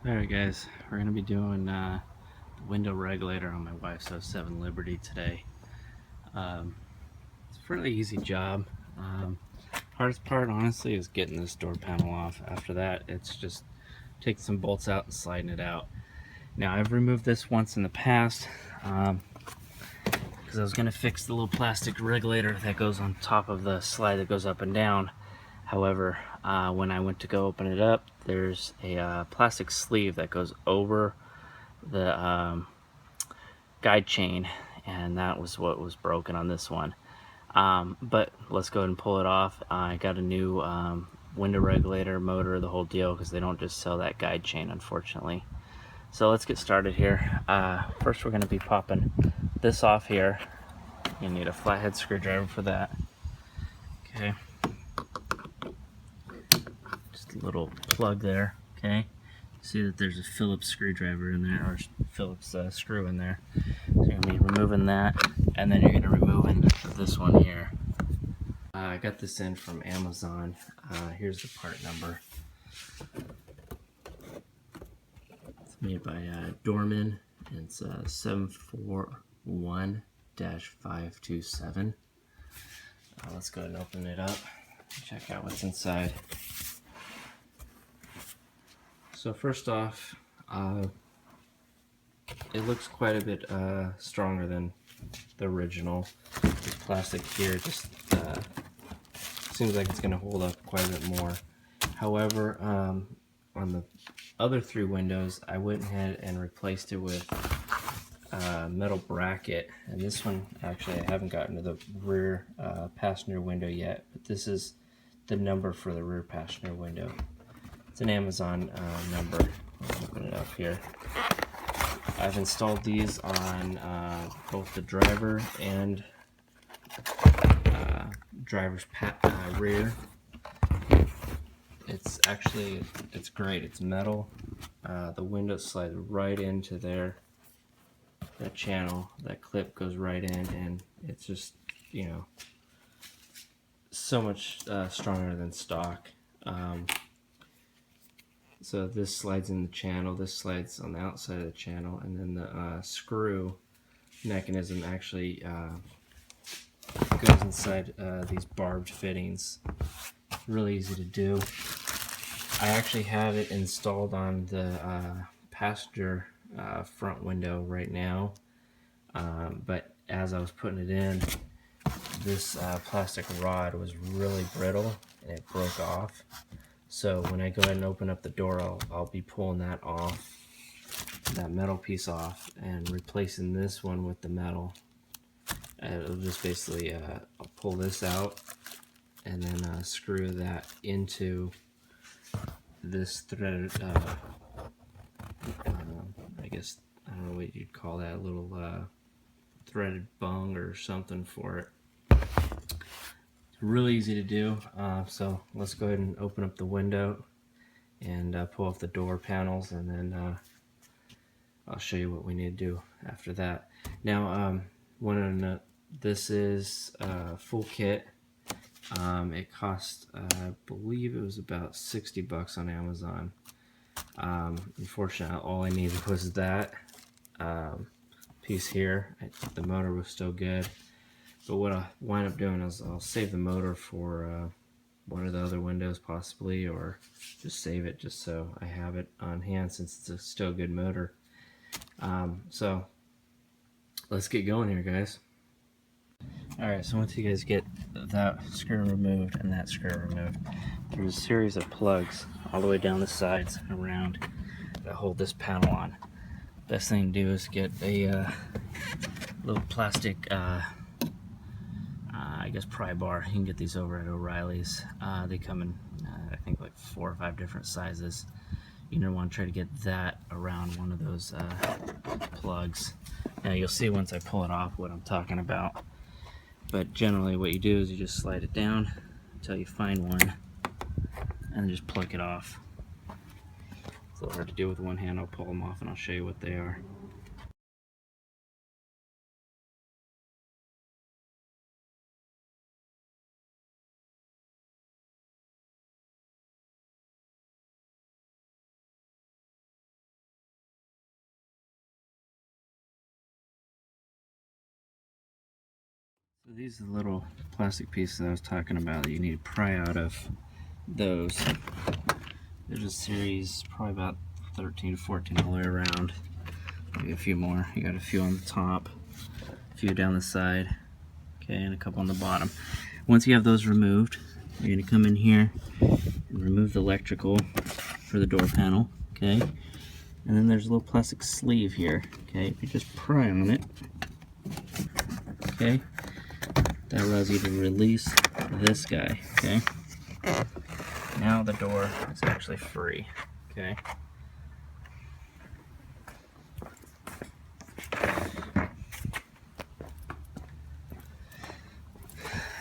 Alright guys, we're going to be doing the window regulator on my wife's '07 Liberty today. It's a fairly easy job. Hardest part honestly is getting this door panel off. After that it's just taking some bolts out and sliding it out. Now I've removed this once in the past because I was going to fix the little plastic regulator that goes on top of the slide that goes up and down. However, when I went to go open it up, there's a plastic sleeve that goes over the guide chain, and that was what was broken on this one. But let's go ahead and pull it off. I got a new window regulator, motor, the whole deal, because they don't just sell that guide chain, unfortunately. So let's get started here. First we're going to be popping this off here. You need a flathead screwdriver for that. Okay. Just a little plug there. Okay. See that there's a Phillips screwdriver in there, or Phillips screw in there. So you're going to be removing that, and then you're going to be removing this one here. I got this in from Amazon. Here's the part number. It's made by Dorman, and it's 741-527. Let's go ahead and open it up, check out what's inside. So first off, it looks quite a bit stronger than the original. This plastic here just seems like it's going to hold up quite a bit more. However, on the other three windows, I went ahead and replaced it with a metal bracket. And this one, actually, I haven't gotten to the rear passenger window yet, but this is the number for the rear passenger window. It's an Amazon number. I'll open it up here. I've installed these on both the driver and driver's rear. It's great. It's metal. The window slides right into there. That channel, that clip goes right in, and it's just, you know, so much stronger than stock. So this slides in the channel, this slides on the outside of the channel, and then the screw mechanism actually goes inside these barbed fittings. Really easy to do. I actually have it installed on the passenger front window right now, but as I was putting it in, this plastic rod was really brittle and it broke off. So when I go ahead and open up the door, I'll be pulling that off, that metal piece off, and replacing this one with the metal. It'll just basically, I'll pull this out and then screw that into this threaded, I guess, I don't know what you'd call that, a little threaded bung or something for it. It's really easy to do, so let's go ahead and open up the window and pull off the door panels, and then I'll show you what we need to do after that. Now, one of the, this is a full kit. It cost, I believe it was about $60 on Amazon. Unfortunately, all I needed was that piece here. The motor was still good. But what I'll wind up doing is I'll save the motor for one of the other windows possibly, or just save it just so I have it on hand since it's still a good motor. So let's get going here, guys. Alright, so once you guys get that screw removed and that screw removed, there's a series of plugs all the way down the sides and around that hold this panel on. Best thing to do is get a little plastic I guess pry bar. You can get these over at O'Reilly's. They come in I think like 4 or 5 different sizes. You're going to want to try to get that around one of those plugs. Now you'll see once I pull it off what I'm talking about. But generally what you do is you just slide it down until you find one and then just pluck it off. It's a little hard to do with one hand. I'll pull them off and I'll show you what they are. So these are the little plastic pieces I was talking about that you need to pry out of those. There's a series, probably about 13 to 14 all the way around. Maybe a few more. You got a few on the top, a few down the side, okay, and a couple on the bottom. Once you have those removed, you're going to come in here and remove the electrical for the door panel, okay? And then there's a little plastic sleeve here, okay? If you just pry on it, okay, that allows you to release this guy, okay? Now the door is actually free, okay?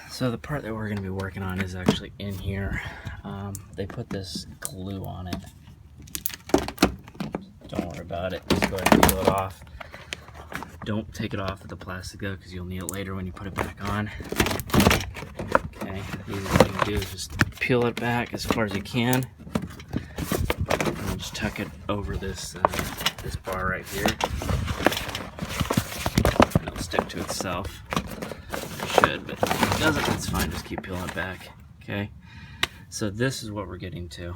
So the part that we're going to be working on is actually in here. They put this glue on it. Don't worry about it. Just go ahead and peel it off. Don't take it off of the plastic though, because you'll need it later when you put it back on. Okay, the easiest thing to do is just peel it back as far as you can, and just tuck it over this this bar right here, and it'll stick to itself. It should, but if it doesn't, it's fine. Just keep peeling it back. Okay. So this is what we're getting to.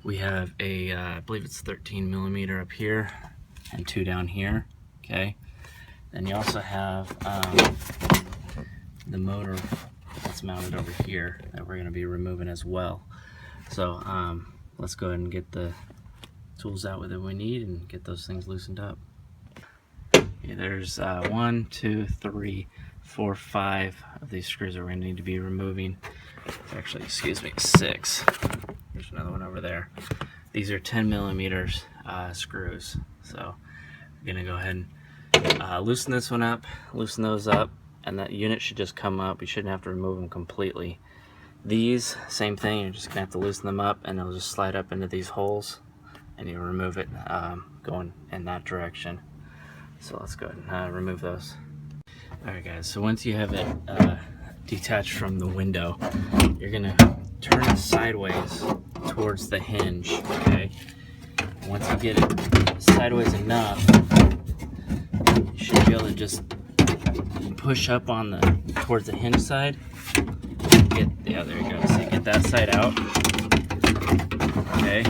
We have a, I believe it's 13 millimeter up here and 2 down here. Okay. Then you also have the motor that's mounted over here that we're going to be removing as well. So let's go ahead and get the tools out that we need and get those things loosened up. Okay, there's 1, 2, 3, 4, 5 of these screws that we're going to need to be removing. Actually, excuse me, 6. There's another one over there. These are 10 millimeters screws. So we're going to go ahead and loosen this one up, loosen those up, and that unit should just come up. You shouldn't have to remove them completely. These, same thing, you're just going to have to loosen them up and they'll just slide up into these holes and you remove it going in that direction. So let's go ahead and remove those. Alright guys, so once you have it detached from the window, you're going to turn it sideways towards the hinge, okay? Once you get it sideways enough, you should be able to just push up on towards the hinge side. Yeah, there you go. So you get that side out, okay?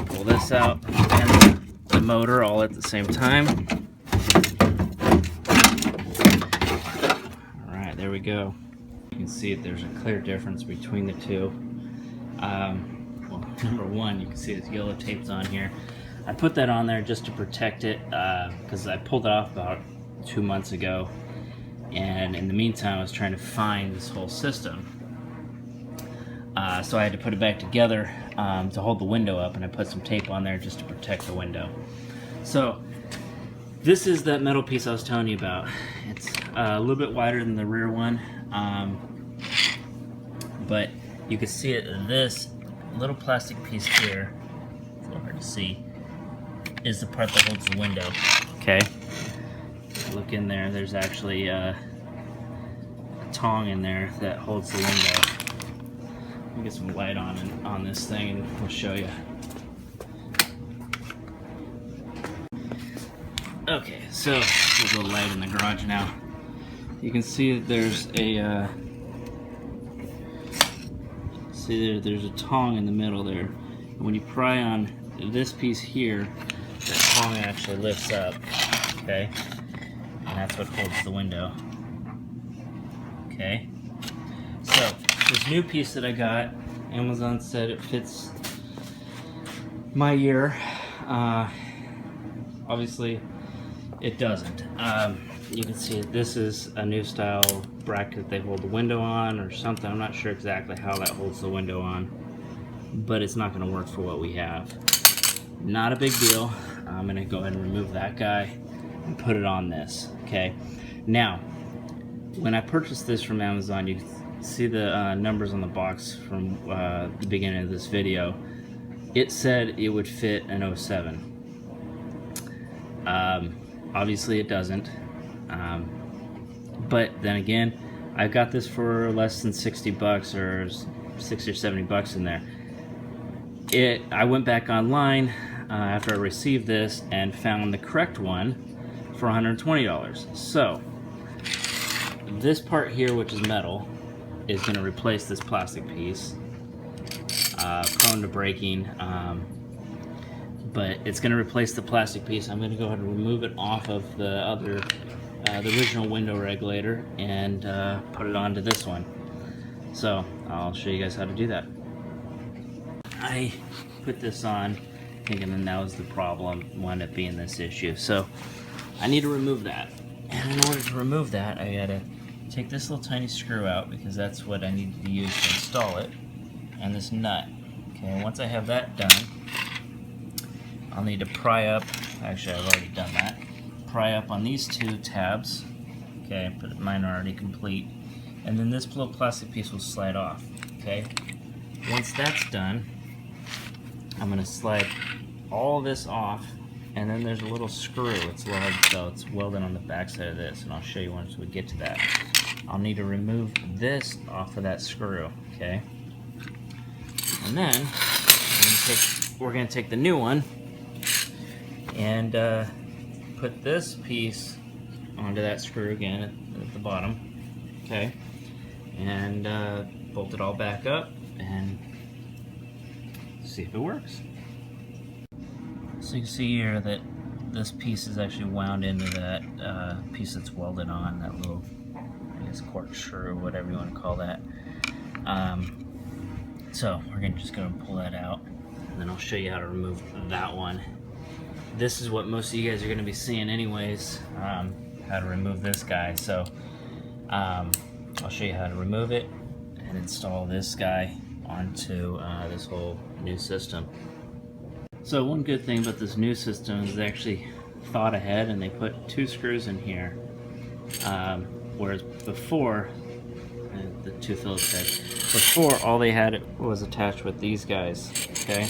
Pull this out and the motor all at the same time. Alright, there we go. You can see that there's a clear difference between the two. Well, number one, you can see this yellow tape's on here. I put that on there just to protect it because I pulled it off about 2 months ago, and in the meantime I was trying to find this whole system. So I had to put it back together to hold the window up, and I put some tape on there just to protect the window. So this is that metal piece I was telling you about. It's a little bit wider than the rear one, but you can see it. This little plastic piece here, it's a little hard to see, is the part that holds the window. Okay, look in there. There's actually a tong in there that holds the window. Let me get some light on this thing and we'll show you. Okay, so there's a little light in the garage now. You can see that there's a there's a tong in the middle there. And when you pry on this piece here, the tong actually lifts up. Okay, and that's what holds the window. Okay, so this new piece that I got, Amazon said it fits my ear. Obviously it doesn't. You can see this is a new style bracket they hold the window on or something. I'm not sure exactly how that holds the window on, but it's not going to work for what we have. Not a big deal. I'm going to go ahead and remove that guy and put it on this. Okay, now when I purchased this from Amazon, you can see the numbers on the box from the beginning of this video. It said it would fit an 07. Obviously it doesn't, but then again, I got this for less than 60 bucks or 60 or 70 bucks in there. I went back online after I received this and found the correct one for $120. So this part here, which is metal, is going to replace this plastic piece, prone to breaking, but it's going to replace the plastic piece. I'm going to go ahead and remove it off of the original window regulator and put it onto this one. So I'll show you guys how to do that. I put this on thinking that was the problem, wound up being this issue. So I need to remove that. And in order to remove that, I gotta take this little tiny screw out because that's what I need to use to install it, and this nut. Okay, once I have that done, I'll need to pry up, actually I've already done that, pry up on these two tabs. Okay, but mine are already complete. And then this little plastic piece will slide off. Okay, once that's done, I'm going to slide all this off, and then there's a little screw. It's large, so it's welded on the back side of this, and I'll show you once we get to that. I'll need to remove this off of that screw, okay? And then we're going to take the new one and put this piece onto that screw again at the bottom, okay? And bolt it all back up and see if it works. So you can see here that this piece is actually wound into that piece that's welded on, that little, I guess, corkscrew, whatever you want to call that. So we're going to just go and pull that out, and then I'll show you how to remove that one. This is what most of you guys are going to be seeing anyways, how to remove this guy. So I'll show you how to remove it and install this guy onto this whole new system. So one good thing about this new system is they actually thought ahead and they put 2 screws in here, whereas before, the 2 Phillips heads, before all they had was attached with these guys, okay?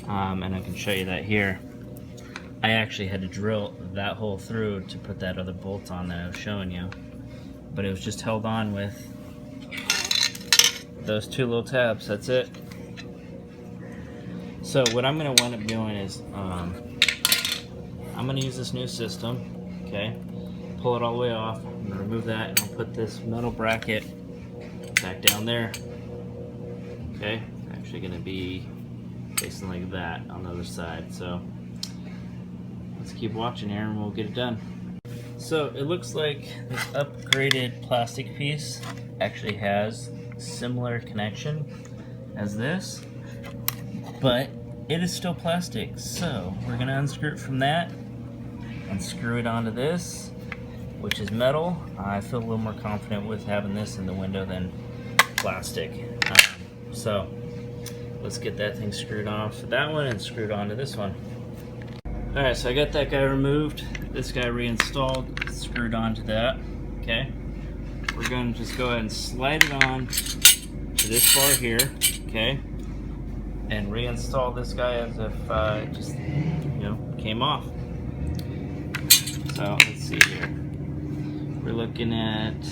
And I can show you that here. I actually had to drill that hole through to put that other bolt on that I was showing you, but it was just held on with those 2 little tabs. That's it. So what I'm going to wind up doing is I'm going to use this new system, okay, pull it all the way off, I'm going to remove that, and I'll put this metal bracket back down there, okay, actually going to be facing like that on the other side. So let's keep watching here and we'll get it done. So it looks like this upgraded plastic piece actually has similar connection as this, but it is still plastic. So we're going to unscrew it from that and screw it onto this, which is metal. I feel a little more confident with having this in the window than plastic. So let's get that thing screwed off to that one and screwed onto this one. Alright, so I got that guy removed, this guy reinstalled, screwed onto that, okay? We're going to just go ahead and slide it on to this bar here, okay? And reinstall this guy as if it just, came off. So let's see here. We're looking at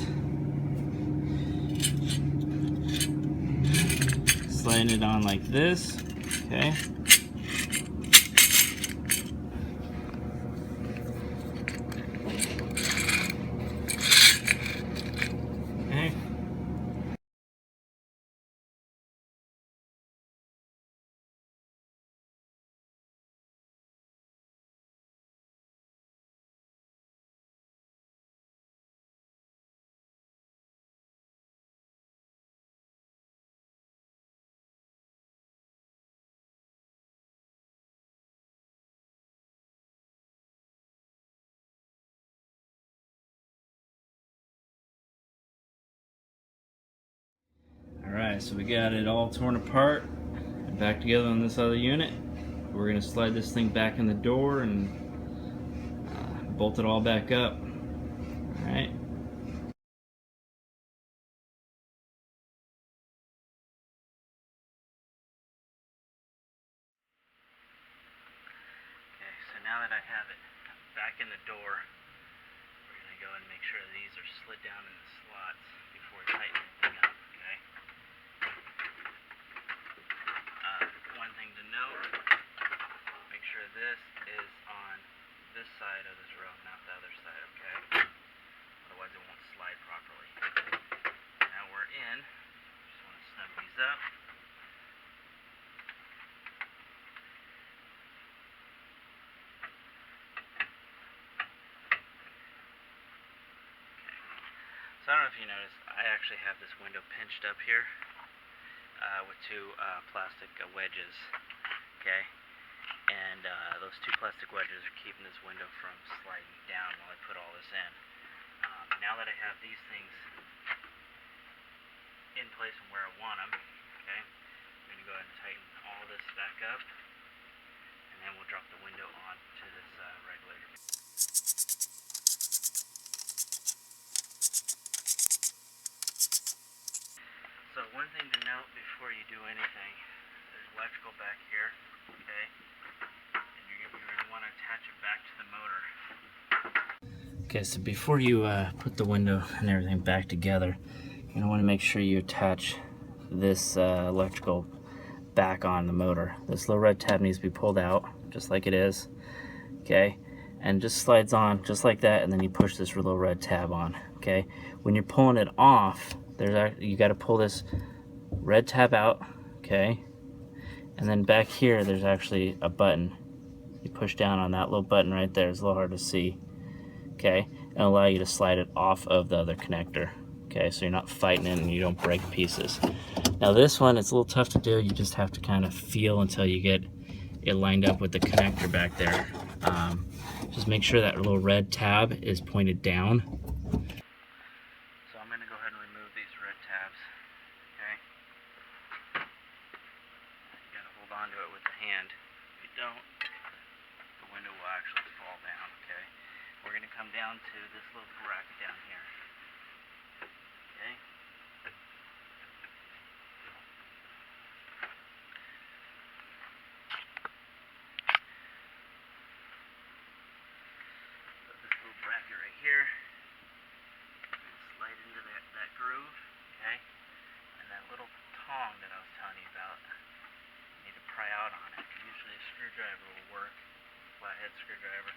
sliding it on like this, okay? Alright, so we got it all torn apart and back together on this other unit. We're going to slide this thing back in the door and bolt it all back up. Alright. Okay, so now that I have it back in the door, we're going to go and make sure these are slid down in the slots before we tighten anything up, okay? One thing to note, make sure this is on this side side of this row, not the other side, okay? Otherwise it won't slide properly. Now we're in. Just want to snug these up. So I don't know if you noticed, I actually have this window pinched up here with two plastic wedges, okay? And those two plastic wedges are keeping this window from sliding down while I put all this in. Now that I have these things in place and where I want them, okay, I'm going to go ahead and tighten all this back up, and then we'll drop the window onto this regulator. So one thing to note before you do anything, there's electrical back here, okay, and you're going to want to attach it back to the motor. Okay, so before you put the window and everything back together, you're going to want to make sure you attach this electrical back on the motor. This little red tab needs to be pulled out, just like it is, okay, and just slides on just like that, and then you push this little red tab on, okay. When you're pulling it off, you got to pull this red tab out, okay, and then back here there's actually a button. You push down on that little button right there. It's a little hard to see, okay, and allow you to slide it off of the other connector, okay, so you're not fighting it and you don't break pieces. Now this one, it's a little tough to do. You just have to kind of feel until you get it lined up with the connector back there. Just make sure that little red tab is pointed down. So I'm going to go ahead and remove these red tabs, okay? You got to hold on to it with the hand. If you don't, the window will actually fall down, okay? We're going to come down to this little bracket down here, okay? Bracket right here, slide into that groove, okay, and that little tong that I was telling you about, you need to pry out on it. Usually a screwdriver will work, flathead screwdriver,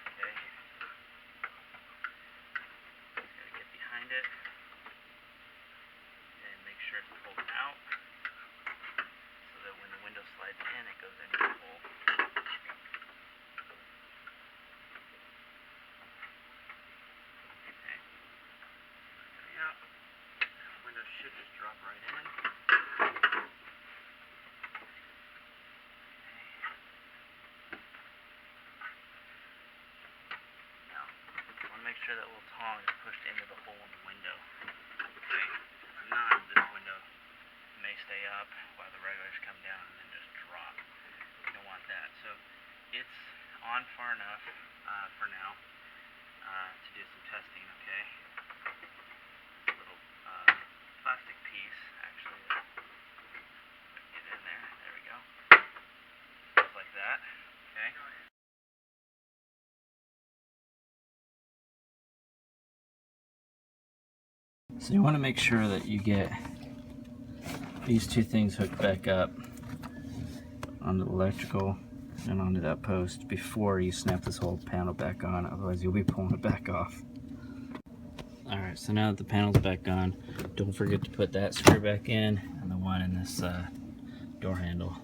okay. Just gotta get behind it and make sure it's pulled out so that when the window slides in, it goes into the hole. Window should just drop right in. Now, I want to make sure that little tong is pushed into the hole in the window. Okay? If not, this window may stay up while the regulators come down and then just drop. You don't want that. So it's on far enough for now to do some testing, okay? Plastic piece, actually, get in there, there we go, just like that, okay. So you want to make sure that you get these two things hooked back up onto the electrical and onto that post before you snap this whole panel back on, otherwise you'll be pulling it back off. Alright, so now that the panel's back on, don't forget to put that screw back in and the one in this door handle.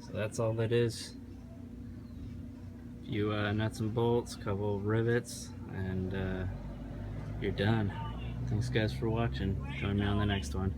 So that's all that is. A few nuts and bolts, a couple rivets, and you're done. Thanks guys for watching. Join me on the next one.